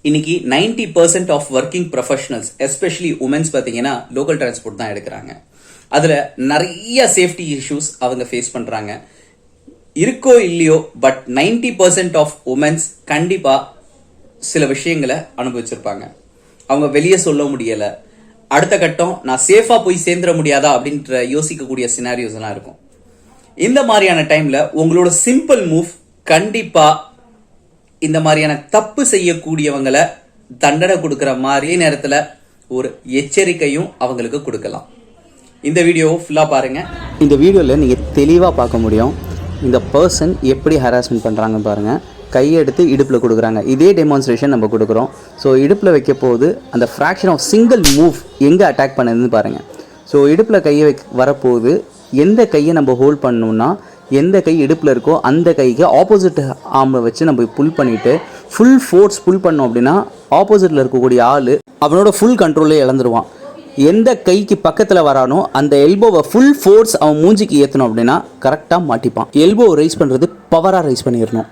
இன்னைக்கு 90% of working professionals especially womans பார்த்தீங்கன்னா local transport தான் எடுக்கிறாங்க. அதில் நிறைய சேஃப்டி இஷ்யூஸ் அவங்க ஃபேஸ் பண்ணுறாங்க. இருக்கோ இல்லையோ பட் 90% ஆஃப் உமன்ஸ் கண்டிப்பாக சில விஷயங்களை அனுபவிச்சிருப்பாங்க. அவங்க வெளியே சொல்ல முடியலை, அடுத்த கட்டம் நான் சேஃபாக போய் சேர்ந்துட முடியாதா அப்படின்ற யோசிக்கக்கூடிய சினாரியோஸ் எல்லாம் இருக்கும். இந்த மாதிரியான டைம்ல உங்களோட சிம்பிள் மூவ் கண்டிப்பா இந்த மாதிரியான தப்பு செய்யக்கூடியவங்களை தண்டனை கொடுக்கிற மாதிரி நேரத்தில் ஒரு எச்சரிக்கையும் அவங்களுக்கு கொடுக்கலாம். இந்த வீடியோவை ஃபுல்லாக பாருங்க. இந்த வீடியோவில் நீங்கள் தெளிவாக பார்க்க முடியும் இந்த பர்சன் எப்படி ஹராஸ்மெண்ட் பண்ணுறாங்கன்னு பாருங்கள். கையெடுத்து இடுப்பில் கொடுக்குறாங்க. இதே டெமான்ஸ்ட்ரேஷன் நம்ம கொடுக்குறோம். ஸோ இடுப்பில் வைக்க போது அந்த ஃப்ராக்ஷன் ஆஃப் சிங்கிள் மூவ் எங்கே அட்டாக் பண்ணுதுன்னு பாருங்கள். ஸோ இடுப்பில் கையை வரப்போது எந்த கையை நம்ம ஹோல்ட் பண்ணணும்னா எந்த கை இடுப்பில் இருக்கோ அந்த கைக்கு ஆப்போசிட் ஆர்மை வச்சு நம்ம புல் பண்ணிவிட்டு ஃபுல் ஃபோர்ஸ் புல் பண்ணோம் அப்படின்னா ஆப்போசிட்டில் இருக்கக்கூடிய ஆள் அவனோட ஃபுல் கண்ட்ரோலே இழந்துருவான். எந்த கைக்கு பக்கத்தில் வரானோ அந்த எல்போவை ஃபுல் ஃபோர்ஸ் அவன் மூஞ்சிக்கு ஏற்றணும் அப்படின்னா கரெக்டாக மாட்டிப்பான். எல்போ ரைஸ் பண்ணுறது பவராக ரைஸ் பண்ணிடணும்.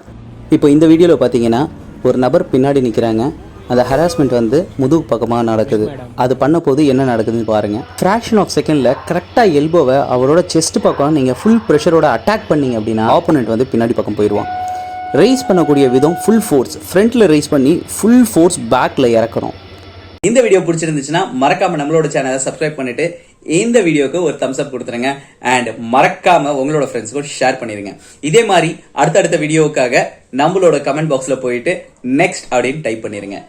இப்போ இந்த வீடியோவில் பார்த்தீங்கன்னா ஒரு நபர் பின்னாடி நிற்கிறாங்க. அந்த ஹராஸ்மெண்ட் வந்து முதுகு பக்கமாக நடக்குது. அது பண்ண போது என்ன நடக்குதுன்னு பாருங்கள். ஃப்ராக்ஷன் ஆஃப் செகண்டில் கரெக்டாக எல்போவை அவரோட செஸ்ட் பக்கம் நீங்கள் ஃபுல் ப்ரெஷரோட அட்டாக் பண்ணிங்க அப்படின்னா ஆப்போனண்ட் வந்து பின்னாடி பக்கம் போயிடுவான். ரைஸ் பண்ணக்கூடிய விதம் ஃபுல் ஃபோர்ஸ் ஃப்ரண்ட்டில் ரைஸ் பண்ணி ஃபுல் ஃபோர்ஸ் பேக்கில் இறக்கணும். இந்த வீடியோ பிடிச்சிருந்துச்சுன்னா மறக்காம நம்மளோட சேனலை சப்ஸ்கிரைப் பண்ணிட்டு இந்த வீடியோக்கு ஒரு தம்ஸ் அப் கொடுத்துருங்க. அண்ட் மறக்காம உங்களோட ஃப்ரெண்ட்ஸ்க்கு ஷேர் பண்ணிருங்க. இதே மாதிரி அடுத்தடுத்த வீடியோவுக்காக நம்மளோட கமெண்ட் பாக்ஸ்ல போயிட்டு நெக்ஸ்ட் அப்படின்னு டைப் பண்ணிருங்க.